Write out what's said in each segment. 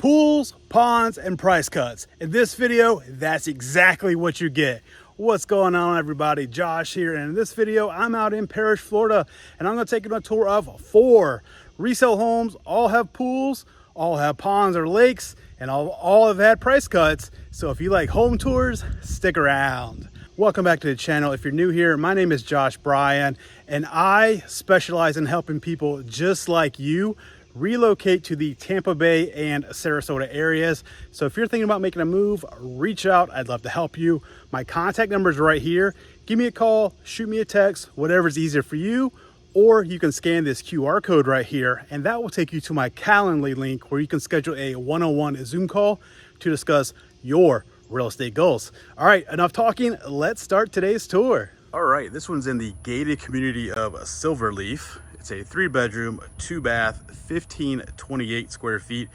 Pools, ponds, and price cuts. In this video, that's exactly what you get. What's going on, everybody? Josh here, and in this video, I'm out in Parrish, Florida, and I'm gonna take you on a tour of 4 resale homes. All have pools, all have ponds or lakes, and all have had price cuts. So if you like home tours, stick around. Welcome back to the channel. If you're new here, my name is Josh Bryan, and I specialize in helping people just like you relocate to the Tampa Bay and Sarasota areas. So if you're thinking about making a move, reach out. I'd love to help you. My contact number is right here. Give me a call, shoot me a text, whatever's easier for you, or you can scan this QR code right here, and that will take you to my Calendly link where you can schedule a one-on-one Zoom call to discuss your real estate goals. All right, enough talking. Let's start today's tour. All right, this one's in the gated community of Silverleaf. It's a 3-bedroom, 2-bath, 1528 square feet,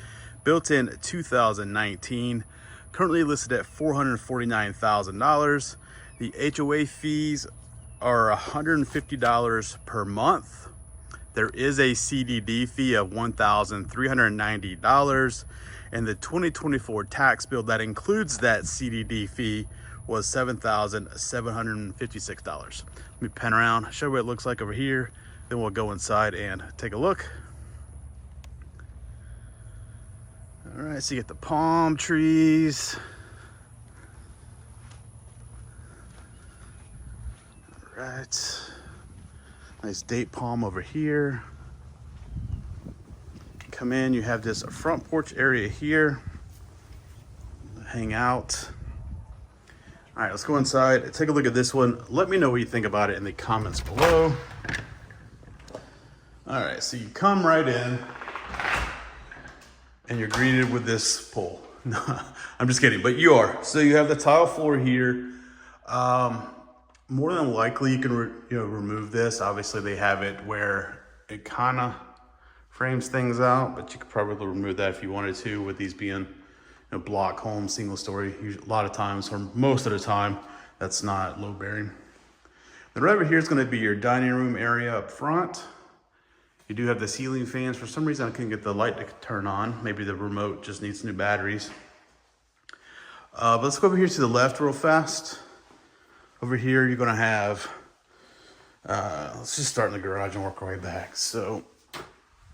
built in 2019. Currently listed at $449,000. The HOA fees are $150 per month. There is a CDD fee of $1,390, and the 2024 tax bill that includes that CDD fee was $7,756. Let me pan around, show you what it looks like over here. Then we'll go inside and take a look. All right, so you get the palm trees. All right, nice date palm over here. Come in, you have this front porch area here. Hang out. All right, let's go inside, take a look at this one. Let me know what you think about it in the comments below. All right, so you come right in and you're greeted with this pole. No, I'm just kidding, but you are. So you have the tile floor here. More than likely you can remove this. Obviously they have it where it kind of frames things out, but you could probably remove that if you wanted to, with these being block homes, single story. A lot of times, or most of the time, that's not load bearing. Then right over here is going to be your dining room area up front. You do have the ceiling fans. For some reason, I couldn't get the light to turn on. Maybe the remote just needs new batteries. But let's go over here to the left real fast. Over here, you're gonna have, let's just start in the garage and work our way back. So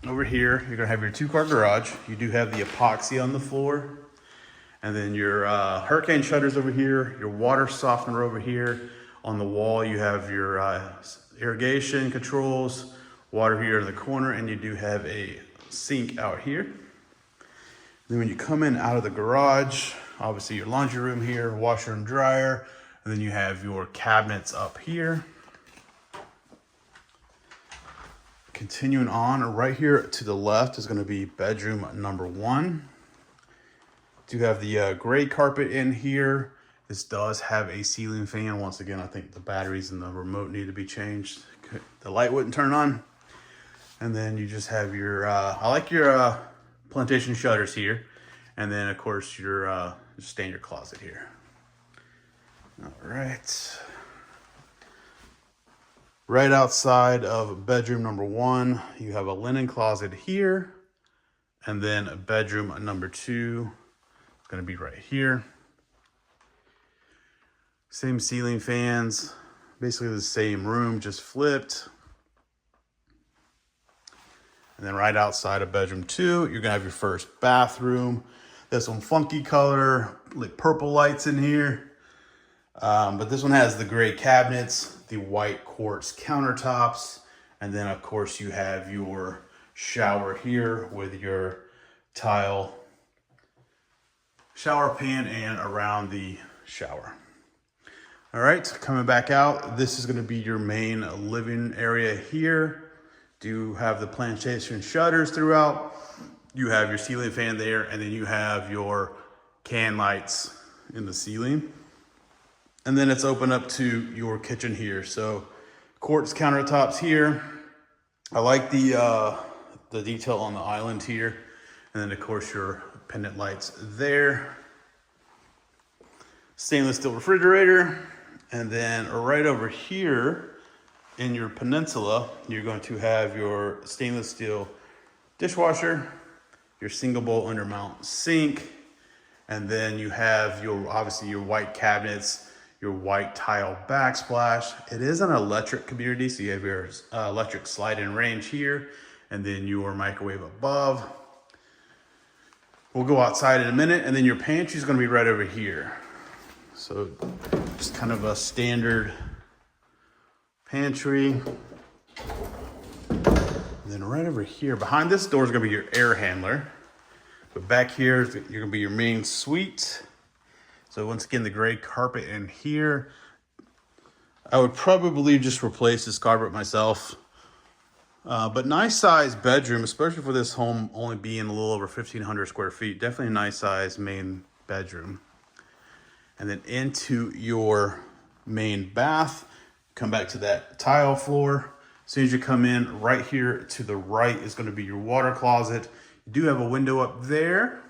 over here, you're gonna have your 2-car garage. You do have the epoxy on the floor. And then your hurricane shutters over here, your water softener over here. On the wall, you have your irrigation controls, water heater in the corner, and you do have a sink out here. Then when you come in out of the garage, obviously your laundry room here, washer and dryer, and then you have your cabinets up here. Continuing on, right here to the left is going to be bedroom number 1. Do have the gray carpet in here. This does have a ceiling fan. Once again, I think the batteries and the remote need to be changed. The light wouldn't turn on. And then you just have your, I like your plantation shutters here. And then of course your standard closet here. All right. Right outside of bedroom number 1, you have a linen closet here. And then bedroom number 2 is gonna be right here. Same ceiling fans, basically the same room, just flipped. And then right outside of bedroom 2, you're gonna have your first bathroom. There's some funky color, like purple lights in here. But this one has the gray cabinets, the white quartz countertops, and then of course you have your shower here with your tile shower pan and around the shower. All right, coming back out, this is gonna be your main living area here. Do have the plantation shutters throughout. You have your ceiling fan there, and then you have your can lights in the ceiling. And then it's open up to your kitchen here. So quartz countertops here. I like the detail on the island here. And then of course your pendant lights there. Stainless steel refrigerator. And then right over here, in your peninsula, you're going to have your stainless steel dishwasher, your single bowl undermount sink. And then you have obviously your white cabinets, your white tile backsplash. It is an electric community, so you have your electric slide-in range here, and then your microwave above. We'll go outside in a minute, and then your pantry is going to be right over here. So just kind of a standard pantry. And then right over here, behind this door is going to be your air handler. But back here, you're going to be your main suite. So once again, the gray carpet in here. I would probably just replace this carpet myself. But nice size bedroom, especially for this home only being a little over 1,500 square feet. Definitely a nice size main bedroom. And then into your main bath, come back to that tile floor. As soon as you come in, right here to the right is going to be your water closet. You do have a window up there.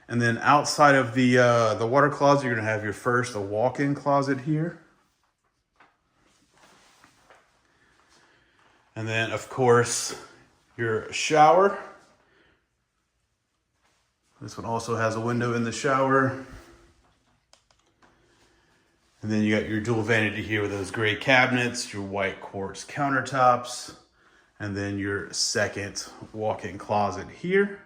And then outside of the water closet, you're going to have your first walk-in closet here. And then, of course, your shower. This one also has a window in the shower. And then you got your dual vanity here with those gray cabinets, your white quartz countertops, and then your second walk-in closet here.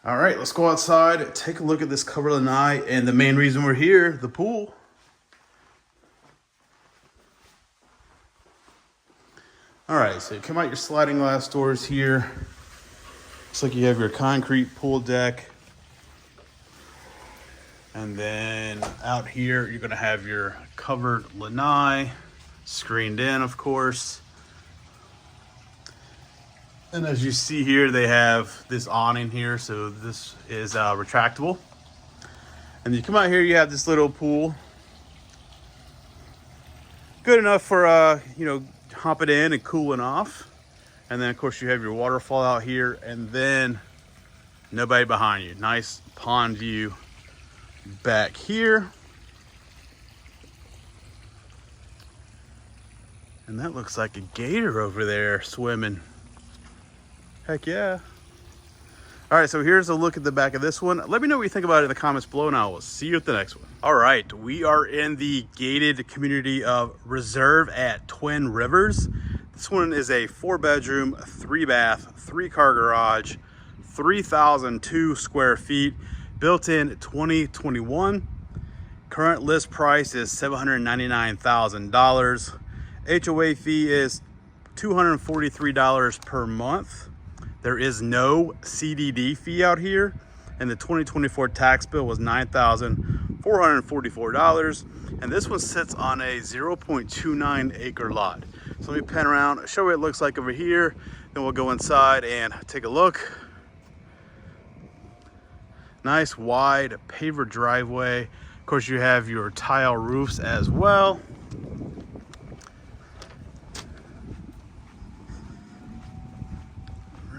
All right, let's go outside, take a look at this cover lanai, and the main reason we're here, the pool. All right, so you come out your sliding glass doors here. Looks like you have your concrete pool deck. And then out here, you're gonna have your covered lanai, screened in, of course. And as you see here, they have this awning here, so this is retractable. And you come out here, you have this little pool. Good enough for, hopping in and cooling off. And then, of course, you have your waterfall out here, and then nobody behind you. Nice pond view back here. And that looks like a gator over there swimming. Heck yeah. All right, so here's a look at the back of this one. Let me know what you think about it in the comments below, and I will see you at the next one. All right, we are in the gated community of Reserve at Twin Rivers. This one is a 4-bedroom, 3-bath, 3-car garage, 3,002 square feet, built in 2021. Current list price is $799,000. HOA fee is $243 per month. There is no CDD fee out here, and the 2024 tax bill was $9,444. And this one sits on a 0.29 acre lot. So let me pan around, show you what it looks like over here. Then we'll go inside and take a look. Nice wide paver driveway. Of course, you have your tile roofs as well.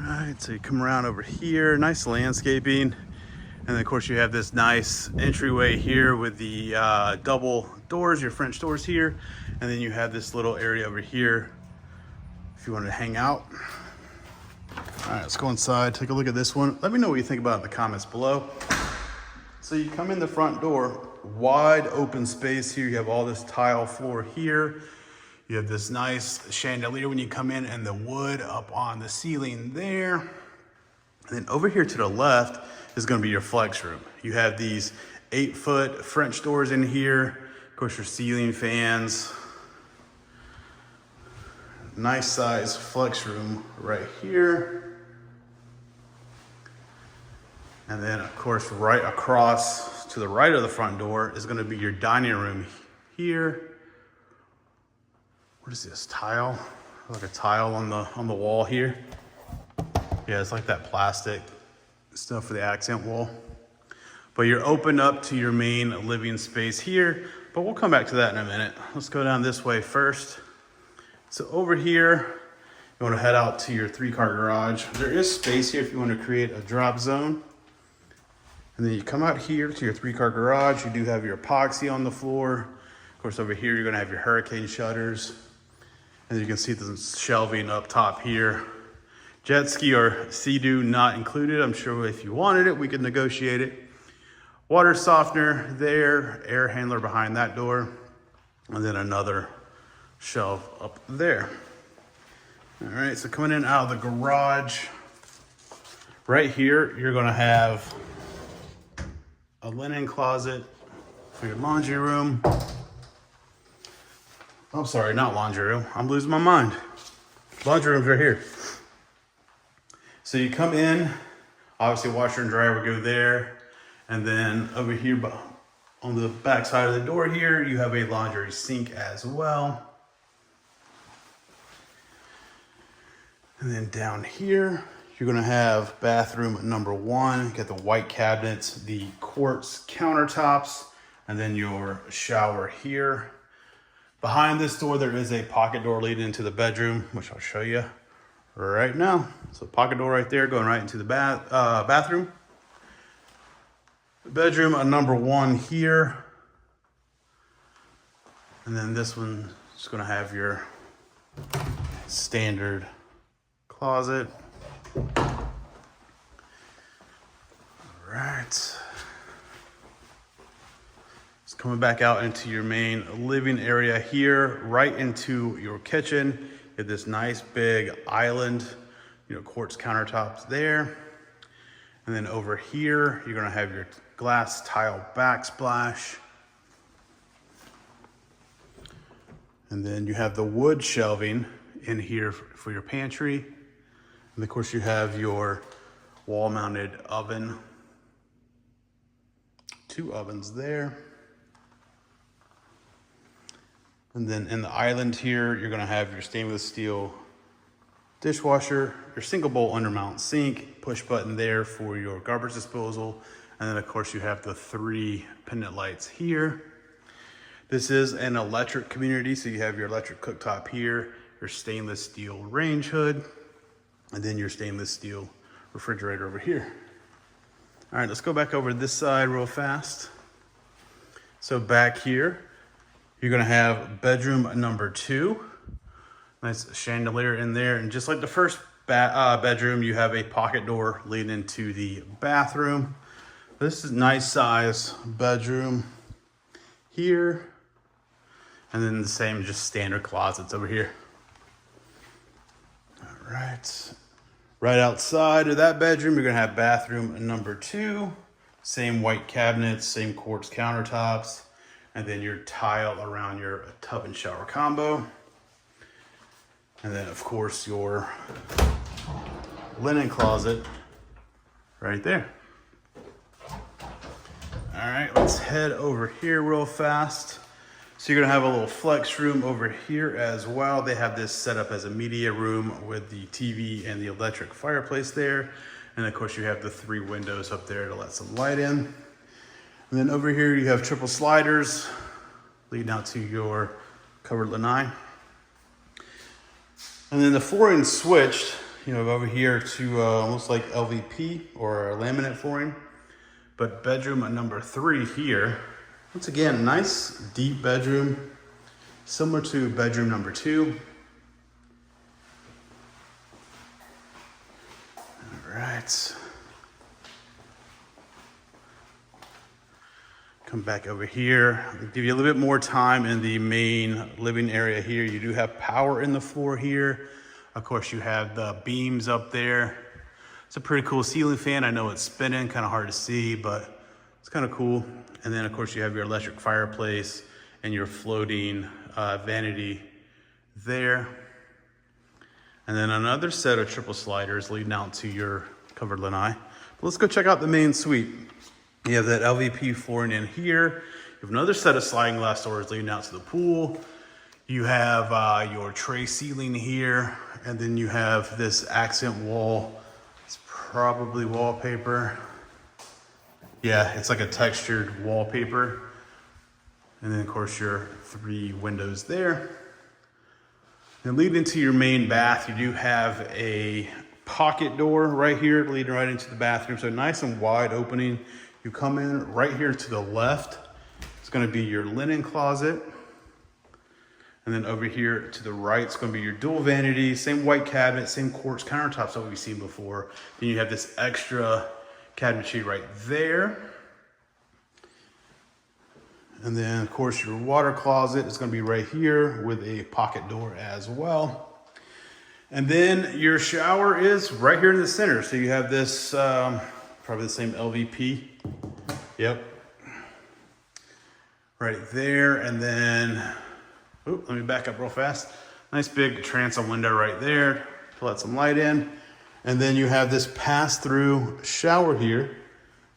Right, so you come around over here, nice landscaping. And then of course you have this nice entryway here with the double doors, your French doors here. And then you have this little area over here if you want to hang out. All right, let's go inside, take a look at this one. Let me know what you think about it in the comments below. So you come in the front door, wide open space here. You have all this tile floor here. You have this nice chandelier when you come in, and the wood up on the ceiling there. And then over here to the left is gonna be your flex room. You have these 8-foot French doors in here. Of course, your ceiling fans. Nice size flex room right here. And then of course, right across to the right of the front door is gonna be your dining room here. What is this, tile? Like a tile on the wall here. Yeah, it's like that plastic stuff for the accent wall. But you're open up to your main living space here, but we'll come back to that in a minute. Let's go down this way first. So over here, you wanna head out to your 3-car garage. There is space here if you wanna create a drop zone. And then you come out here to your 3-car garage. You do have your epoxy on the floor. Of course, over here, you're gonna have your hurricane shutters. And you can see the shelving up top here. Jet ski or Sea-Doo not included. I'm sure if you wanted it, we could negotiate it. Water softener there, air handler behind that door, and then another shelf up there. All right, so coming in out of the garage, right here, you're gonna have a linen closet for your laundry room. I'm sorry, not laundry room. I'm losing my mind. Laundry room's right here. So you come in, obviously washer and dryer would go there. And then over here on the back side of the door here, you have a laundry sink as well. And then down here, you're gonna have bathroom number 1. You got the white cabinets, the quartz countertops, and then your shower here. Behind this door, there is a pocket door leading into the bedroom, which I'll show you right now. So pocket door right there, going right into the bathroom. Bedroom number 1 here. And then this one is gonna have your standard closet. All right. Coming back out into your main living area here, right into your kitchen. You have this nice big island, quartz countertops there. And then over here, you're gonna have your glass tile backsplash. And then you have the wood shelving in here for your pantry. And of course you have your wall mounted oven. 2 ovens there. And then in the island here, you're gonna have your stainless steel dishwasher, your single bowl undermount sink, push button there for your garbage disposal. And then of course you have the 3 pendant lights here. This is an electric community, so you have your electric cooktop here, your stainless steel range hood, and then your stainless steel refrigerator over here. All right, let's go back over this side real fast. So back here, you're gonna have bedroom number 2. Nice chandelier in there. And just like the first bedroom, you have a pocket door leading into the bathroom. This is a nice size bedroom here. And then the same, just standard closets over here. All right. Right outside of that bedroom, you're gonna have bathroom number 2. Same white cabinets, same quartz countertops. And then your tile around your tub and shower combo. And then of course your linen closet right there. All right, let's head over here real fast. So you're gonna have a little flex room over here as well. They have this set up as a media room with the TV and the electric fireplace there. And of course you have the 3 windows up there to let some light in. And then over here you have triple sliders leading out to your covered lanai. And then the flooring switched, over here to almost like LVP or laminate flooring. But bedroom number 3 here, once again, nice deep bedroom, similar to bedroom number 2. All right. Come back over here. I'll give you a little bit more time in the main living area here. You do have power in the floor here. Of course, you have the beams up there. It's a pretty cool ceiling fan. I know it's spinning, kind of hard to see, but it's kind of cool. And then of course you have your electric fireplace and your floating vanity there. And then another set of triple sliders leading out to your covered lanai. But let's go check out the main suite. You have that LVP flooring in here. You have another set of sliding glass doors leading out to the pool. You have your tray ceiling here, and then you have this accent wall. It's probably wallpaper. Yeah, it's like a textured wallpaper. And then of course your 3 windows there. And leading into your main bath, you do have a pocket door right here leading right into the bathroom. So nice and wide opening. You come in right here to the left. It's gonna be your linen closet. And then over here to the right, it's gonna be your dual vanity, same white cabinet, same quartz countertops that we've seen before. Then you have this extra cabinetry right there. And then of course your water closet is gonna be right here with a pocket door as well. And then your shower is right here in the center. So you have this, probably the same LVP. Yep. Right there, and then, let me back up real fast. Nice big transom window right there to let some light in. And then you have this pass-through shower here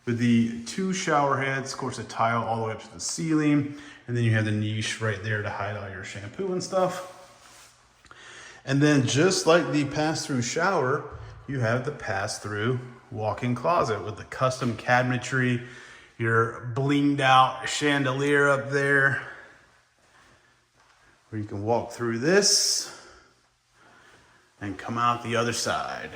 with the 2 shower heads, of course a tile all the way up to the ceiling. And then you have the niche right there to hide all your shampoo and stuff. And then just like the pass-through shower, you have the pass-through walk-in closet with the custom cabinetry, your blinged out chandelier up there, where you can walk through this and come out the other side.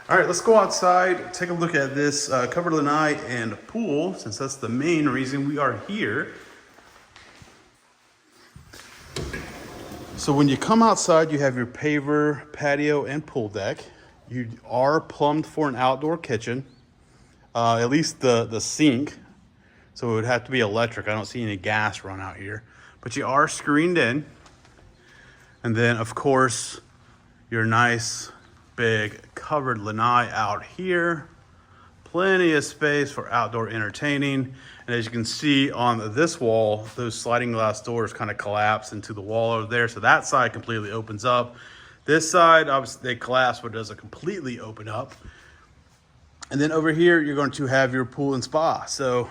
All right, let's go outside, take a look at this covered lanai and pool, since that's the main reason we are here. So when you come outside, you have your paver, patio, and pool deck. You are plumbed for an outdoor kitchen. At least the sink, so it would have to be electric. I don't see any gas run out here, but you are screened in. And then of course your nice big covered lanai out here, plenty of space for outdoor entertaining. And as you can see on this wall, those sliding glass doors kind of collapse into the wall over there, so that side completely opens up. This side, obviously they collapse, but it doesn't completely open up. And then over here, you're going to have your pool and spa. So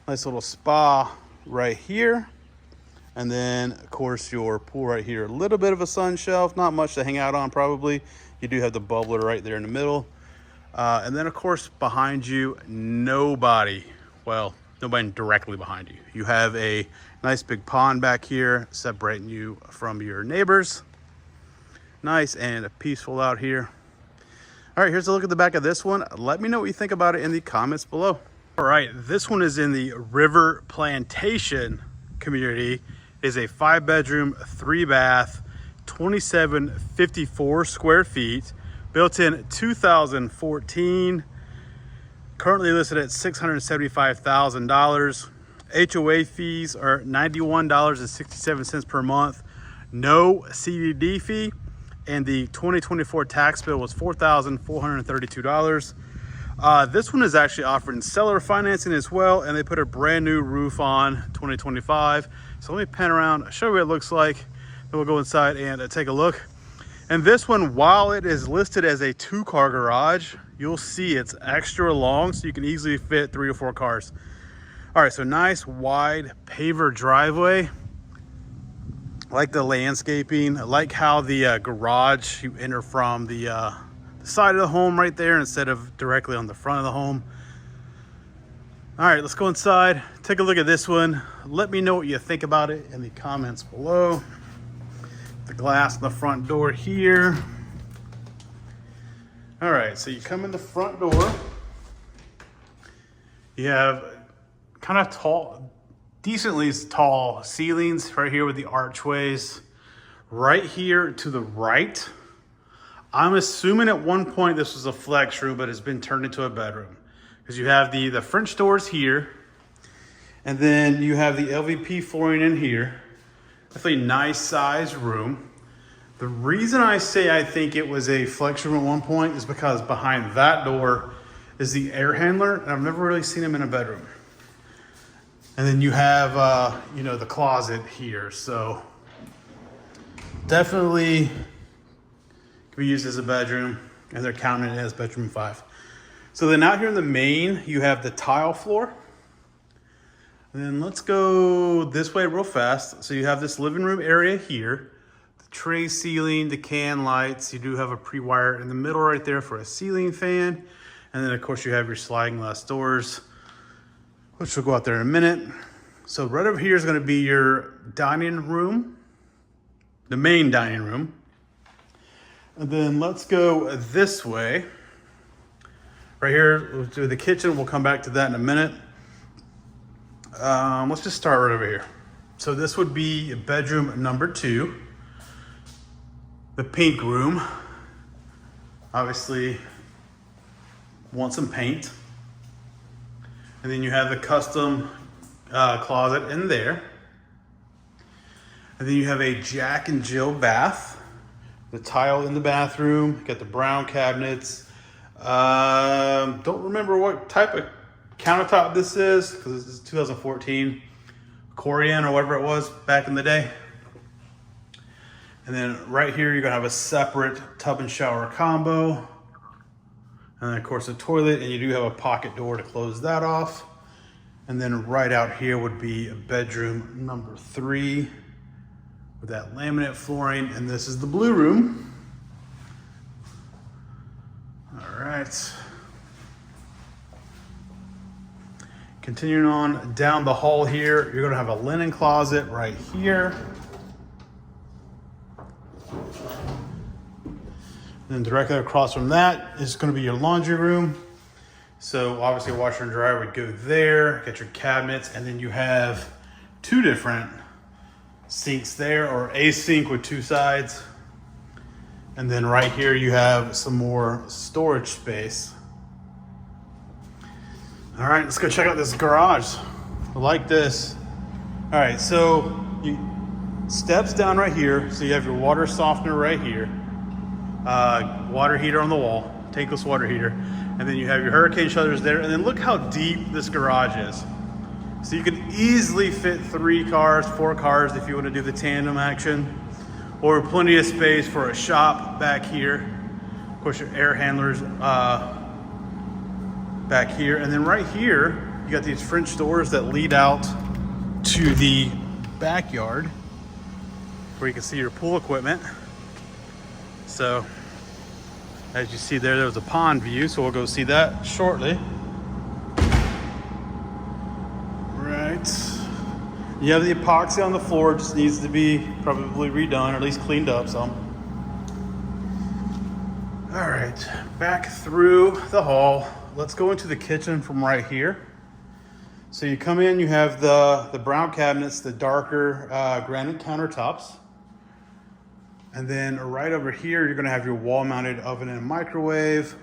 nice little spa right here. And then of course your pool right here, a little bit of a sun shelf, not much to hang out on probably. You do have the bubbler right there in the middle. And then of course behind you, nobody directly behind you. You have a nice big pond back here separating you from your neighbors. Nice and peaceful out here. All right, here's a look at the back of this one. Let me know what you think about it in the comments below. All right, this one is in the River Plantation community. It is a 5-bedroom, 3-bath, 2754 square feet, built in 2014, currently listed at $675,000. HOA fees are $91.67 per month, no CDD fee. And the 2024 tax bill was $4,432. This one is actually offering seller financing as well, and they put a brand new roof on 2025. So let me pan around, show you what it looks like, then we'll go inside and take a look. And this one, while it is listed as a 2-car garage, you'll see it's extra long, so you can easily fit 3 or 4 cars. All right, so nice wide paver driveway. I like the landscaping. I like how the garage, you enter from the side of the home right there instead of directly on the front of the home. All right, let's go inside, take a look at this one. Let me know what you think about it in the comments below. The glass in the front door here. All right, so you come in the front door. You have kind of tall, decently tall ceilings right here with the archways. Right here to the right, I'm assuming at one point this was a flex room, but it's been turned into a bedroom. Because you have the French doors here, and then you have the LVP flooring in here. Definitely nice size room. The reason I say I think it was a flex room at one point is because behind that door is the air handler, and I've never really seen him in a bedroom. And then you have, you know, the closet here. So definitely can be used as a bedroom, and they're counting it as bedroom 5. So then out here in the main, you have the tile floor. And then let's go this way real fast. So you have this living room area here, the tray ceiling, the can lights. You do have a pre-wire in the middle right there for a ceiling fan. And then of course you have your sliding glass doors, which we'll go out there in a minute. So right over here is going to be your dining room, the main dining room. And then let's go this way. Right here, we'll do the kitchen. We'll come back to that in a minute. Let's just start right over here. So this would be bedroom number 2, the pink room. Obviously, want some paint. And then you have the custom closet in there. And then you have a Jack and Jill bath, the tile in the bathroom, you got the brown cabinets. Don't remember what type of countertop this is because this is 2014 Corian or whatever it was back in the day. And then right here, you're gonna have a separate tub and shower combo. And then of course the toilet, and you do have a pocket door to close that off. And then right out here would be bedroom number 3 with that laminate flooring. And this is the blue room. All right. Continuing on down the hall here, you're gonna have a linen closet right here. And then directly across from that is gonna be your laundry room. So obviously a washer and dryer would go there, get your cabinets, and then you have 2 different sinks there, or a sink with 2 sides. And then right here you have some more storage space. All right, let's go check out this garage. I like this. All right, so you steps down right here. So you have your water softener right here, water heater on the wall, tankless water heater. And then you have your hurricane shutters there. And then look how deep this garage is. So you can easily fit 3 cars, 4 cars if you want to do the tandem action, or plenty of space for a shop back here. Of course, your air handlers back here. And then right here, you got these French doors that lead out to the backyard where you can see your pool equipment. So as you see there, there's a pond view, so we'll go see that shortly. Right. You have the epoxy on the floor, just needs to be probably redone, or at least cleaned up some. All right, back through the hall. Let's go into the kitchen from right here. So you come in, you have the brown cabinets, the darker granite countertops. And then right over here, you're gonna have your wall-mounted oven and microwave.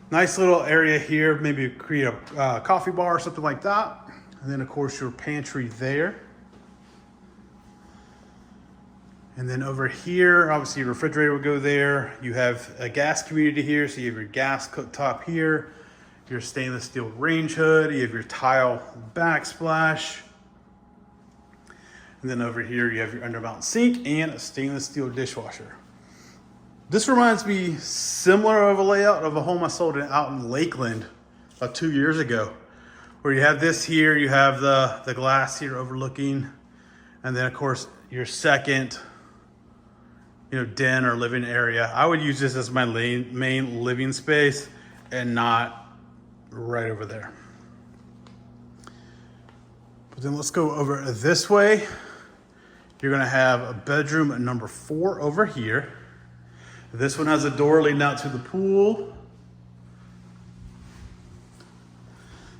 Nice little area here, maybe create a coffee bar or something like that. And then of course your pantry there. And then over here, obviously your refrigerator would go there. You have a gas community here, so you have your gas cooktop here, your stainless steel range hood, you have your tile backsplash. And then over here, you have your undermount sink and a stainless steel dishwasher. This reminds me similar of a layout of a home I sold out in Lakeland about 2 years ago, where you have this here, you have the glass here overlooking, and then of course your second, den or living area. I would use this as my main living space and not right over there. But then let's go over this way. You're gonna have a bedroom number 4 over here. This one has a door leading out to the pool.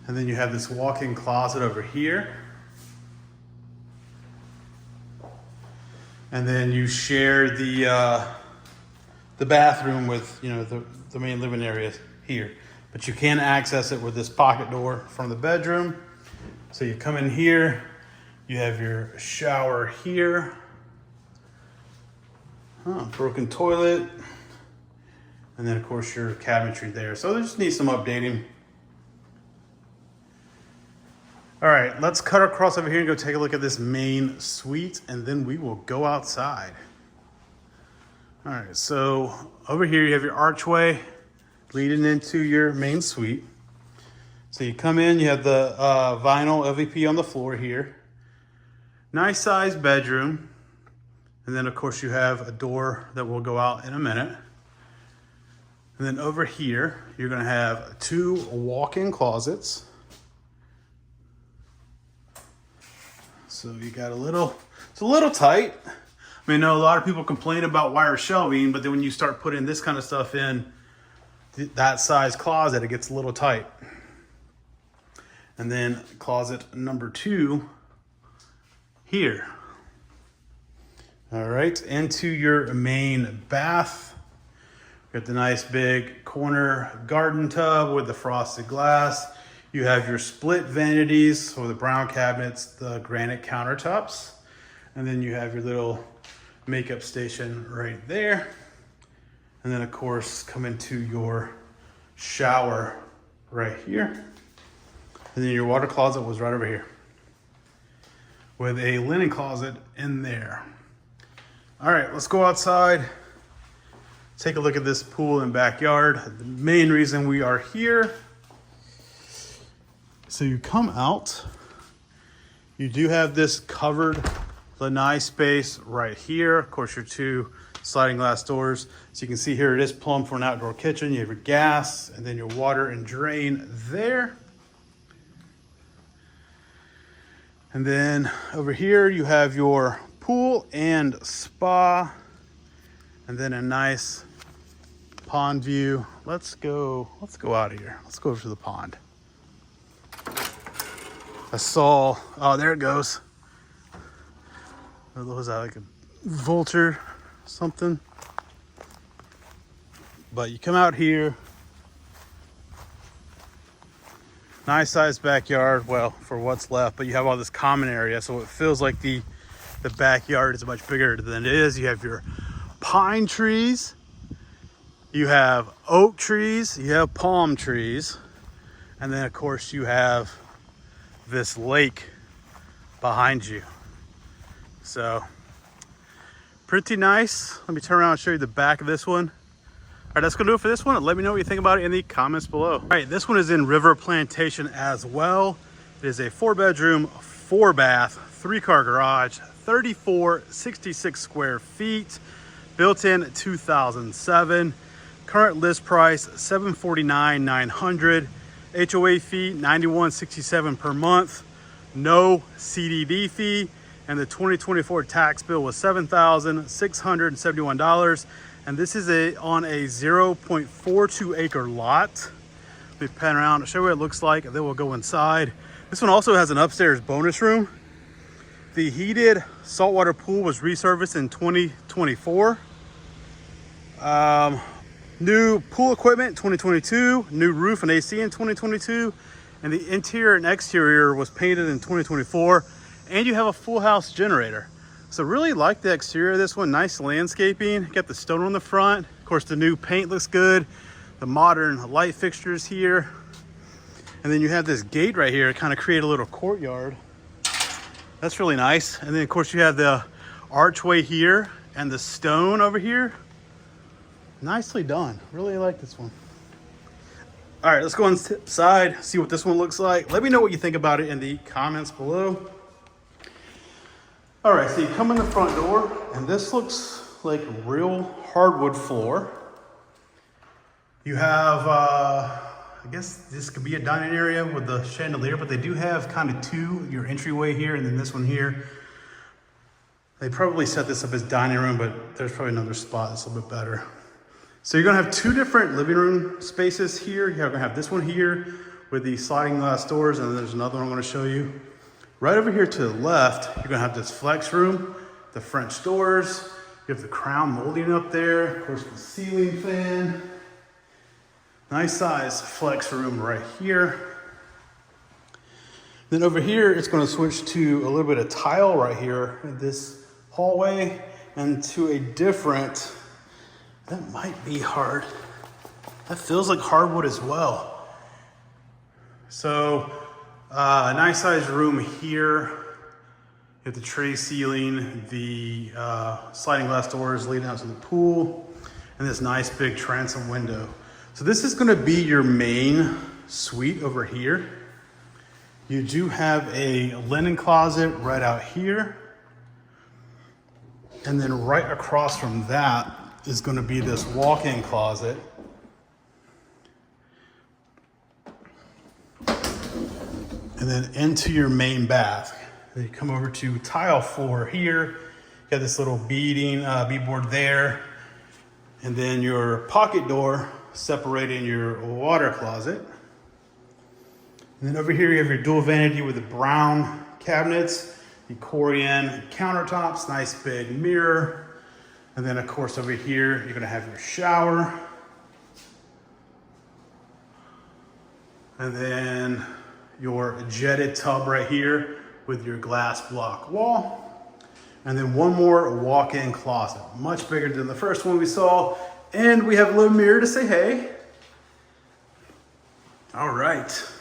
And then you have this walk-in closet over here. And then you share the bathroom with the main living area here. But you can access it with this pocket door from the bedroom. So you come in here, you have your shower here. Broken toilet. And then of course your cabinetry there. So they just need some updating. All right, let's cut across over here and go take a look at this main suite, and then we will go outside. All right, so over here you have your archway leading into your main suite. So you come in, you have the vinyl LVP on the floor here. Nice sized bedroom. And then of course you have a door that will go out in a minute. And then over here, you're gonna have 2 walk-in closets. So you got it's a little tight. I mean, I know a lot of people complain about wire shelving, but then when you start putting this kind of stuff in that size closet, it gets a little tight. And then closet number 2 here. All right, into your main bath. Got the nice big corner garden tub with the frosted glass. You have your split vanities for the brown cabinets, the granite countertops. And then you have your little makeup station right there. And then of course, come into your shower right here. And then your water closet was right over here with a linen closet in there. All right, let's go outside. Take a look at this pool and backyard. The main reason we are here. So you come out, you do have this covered lanai space right here. Of course, your two sliding glass doors. So you can see here it is plumbed for an outdoor kitchen. You have your gas and then your water and drain there. And then over here you have your pool and spa, and then a nice pond view. Let's go out of here. Let's go over to the pond. I saw, oh, there it goes. Was that like a vulture, something? But you come out here, nice sized backyard, well, for what's left, but you have all this common area, so it feels like the backyard is much bigger than it is. You have your pine trees, you have oak trees, you have palm trees, and then of course you have this lake behind you. So pretty nice. Let me turn around and show you the back of this one. All right, that's gonna do it for this one. Let me know what you think about it in the comments below. All right, this one is in River Plantation as well. It is a 4-bedroom, 4-bath, 3-car garage, 3466 square feet, built in 2007. Current list price $749,900. HOA fee $91.67 per month. No CDD fee, and the 2024 tax bill was $7,671. And this is on a 0.42 acre lot. Let me pan around and show you what it looks like, and then we'll go inside. This one also has an upstairs bonus room. The heated saltwater pool was resurfaced in 2024. New pool equipment 2022, new roof and AC in 2022, and the interior and exterior was painted in 2024, and you have a full house generator. So really like the exterior of this one. Nice landscaping, got the stone on the front. Of course, the new paint looks good, the modern light fixtures here, and then you have this gate right here to kind of create a little courtyard. That's really nice. And then of course you have the archway here and the stone over here. Nicely done. Really like this one. All right, let's go inside, see what this one looks like. Let me know what you think about it in the comments below. All right, so you come in the front door, and this looks like real hardwood floor. You have, I guess this could be a dining area with the chandelier, but they do have kind of two, your entryway here and then this one here. They probably set this up as dining room, but there's probably another spot that's a little bit better. So you're gonna have two different living room spaces here. You're gonna have this one here with the sliding glass doors, and then there's another one I'm gonna show you. Right over here to the left, you're gonna have this flex room, the French doors. You have the crown molding up there, of course the ceiling fan. Nice size flex room right here. Then over here, it's gonna switch to a little bit of tile right here in this hallway, and to a different, that might be hard. That feels like hardwood as well. So, a nice sized room here. You have the tray ceiling, the sliding glass doors leading out to the pool, and this nice big transom window. So this is gonna be your main suite over here. You do have a linen closet right out here. And then right across from that is gonna be this walk-in closet. And then into your main bath. Then you come over to tile floor here. You got this little beadboard there. And then your pocket door separating your water closet. And then over here you have your dual vanity with the brown cabinets. the Corian countertops, nice big mirror. And then of course over here, you're gonna have your shower. And then your jetted tub right here with your glass block wall. And then one more walk-in closet, much bigger than the first one we saw. And we have a little mirror to say hey. All right.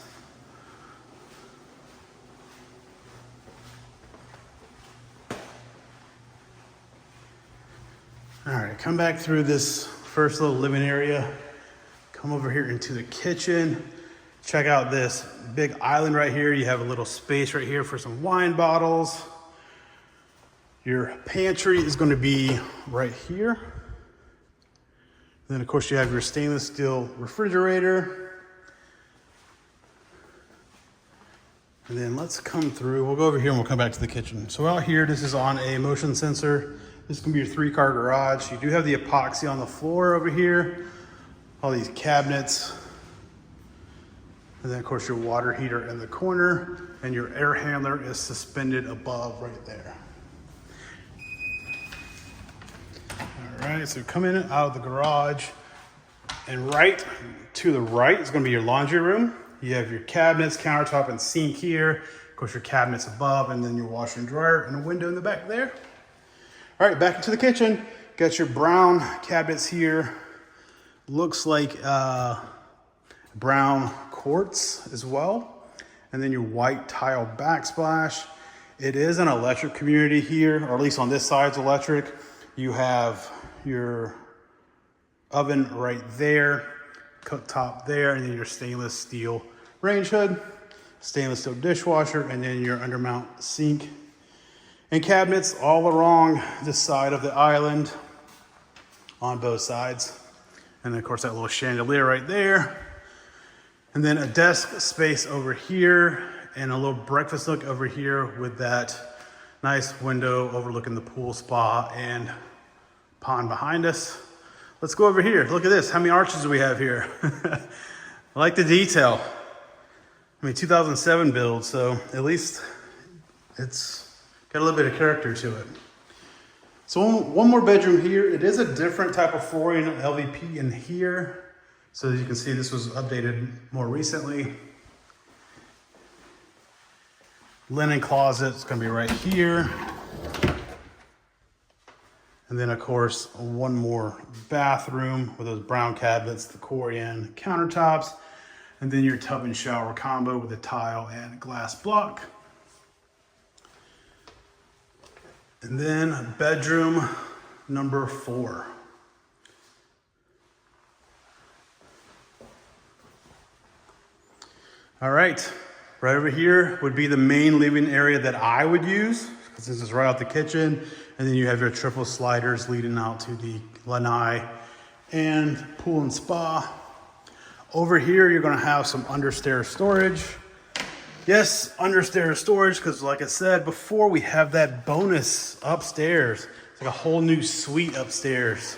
All right, come back through this first little living area. Come over here into the kitchen. Check out this big island right here. You have a little space right here for some wine bottles. Your pantry is going to be right here. Then of course you have your stainless steel refrigerator. And then let's come through. We'll go over here and we'll come back to the kitchen. So out here, this is on a motion sensor. This is going to be your 3-car garage. You do have the epoxy on the floor over here. All these cabinets. And then of course your water heater in the corner, and your air handler is suspended above right there. All right, so come in and out of the garage, and right to the right is gonna be your laundry room. You have your cabinets, countertop, and sink here. Of course your cabinets above, and then your washer and dryer, and a window in the back there. All right, back into the kitchen. Got your brown cabinets here. Looks like brown quartz as well. And then your white tile backsplash. It is an electric community here, or at least on this side it's electric. You have your oven right there, cooktop there, and then your stainless steel range hood, stainless steel dishwasher, and then your undermount sink. And cabinets all along this side of the island on both sides. And then of course that little chandelier right there. And then a desk space over here and a little breakfast nook over here with that nice window overlooking the pool, spa, and pond behind us. Let's go over here. Look at this. How many arches do we have here? I like the detail. I mean, 2007 build, so at least it's got a little bit of character to it. So one more bedroom here. It is a different type of flooring LVP in here. So as you can see, this was updated more recently. Linen closet is going to be right here. And then of course, one more bathroom with those brown cabinets, the Corian countertops, and then your tub and shower combo with a tile and glass block. And then bedroom number 4. All right, right over here would be the main living area that I would use, because this is right out the kitchen. And then you have your triple sliders leading out to the lanai and pool and spa. Over here, you're gonna have some understairs storage. Yes, understairs storage, because like I said before, we have that bonus upstairs. It's like a whole new suite upstairs.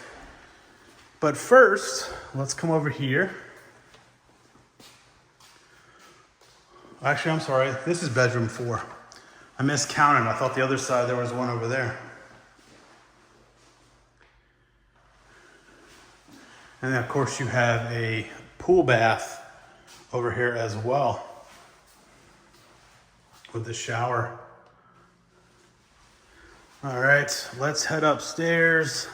But first, let's come over here. Actually, I'm sorry, this is bedroom 4. I miscounted, I thought the other side there was one over there. And then of course you have a pool bath over here as well with the shower. All right, let's head upstairs.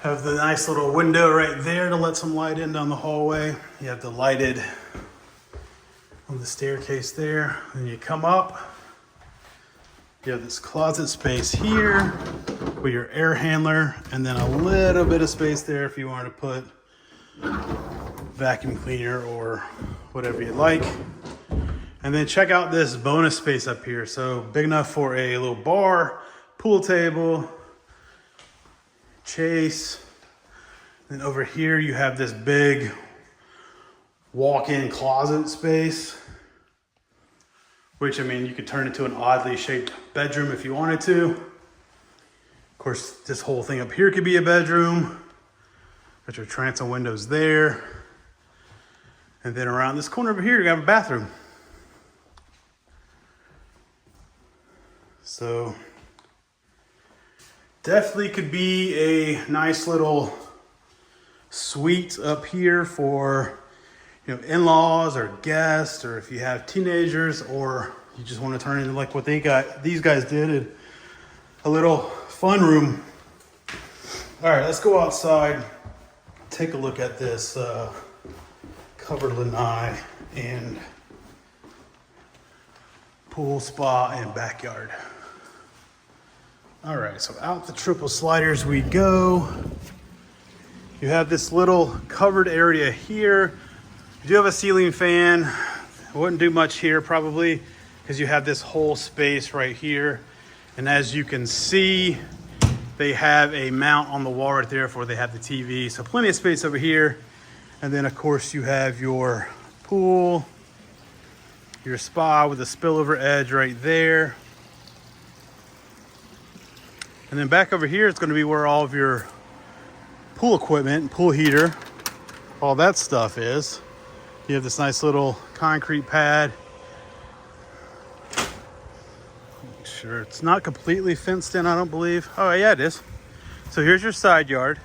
Have the nice little window right there to let some light in down the hallway. You have the lighted on the staircase there. Then you come up. You have this closet space here with your air handler, and then a little bit of space there if you want to put vacuum cleaner or whatever you like. And then check out this bonus space up here. So big enough for a little bar, pool table, chase. Then over here you have this big walk-in closet space, which, I mean, you could turn into an oddly shaped bedroom if you wanted to. Of course, this whole thing up here could be a bedroom. Got your transom windows there. And then around this corner over here, you have a bathroom. So definitely could be a nice little suite up here for, you know, in-laws or guests, or if you have teenagers, or you just want to turn it into like what these guys did, a little fun room. All right, let's go outside, take a look at this covered lanai and pool, spa, and backyard. All right, so out the triple sliders we go. You have this little covered area here. You do have a ceiling fan. I wouldn't do much here probably because you have this whole space right here. And as you can see, they have a mount on the wall right there for where they have the TV. So plenty of space over here. And then of course you have your pool, your spa with a spillover edge right there. And then back over here, it's going to be where all of your pool equipment, pool heater, all that stuff is. You have this nice little concrete pad. Make sure it's not completely fenced in, I don't believe. Oh yeah, it is. So here's your side yard.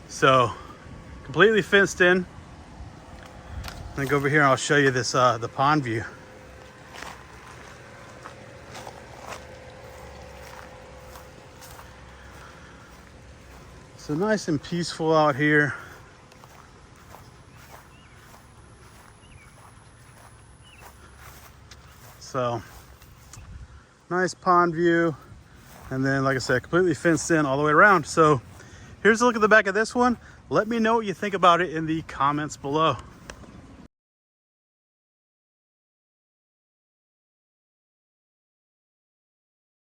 So completely fenced in. Then go over here and I'll show you this the pond view. So nice and peaceful out here. So nice pond view. And then, like I said, completely fenced in all the way around. So here's a look at the back of this one. Let me know what you think about it in the comments below.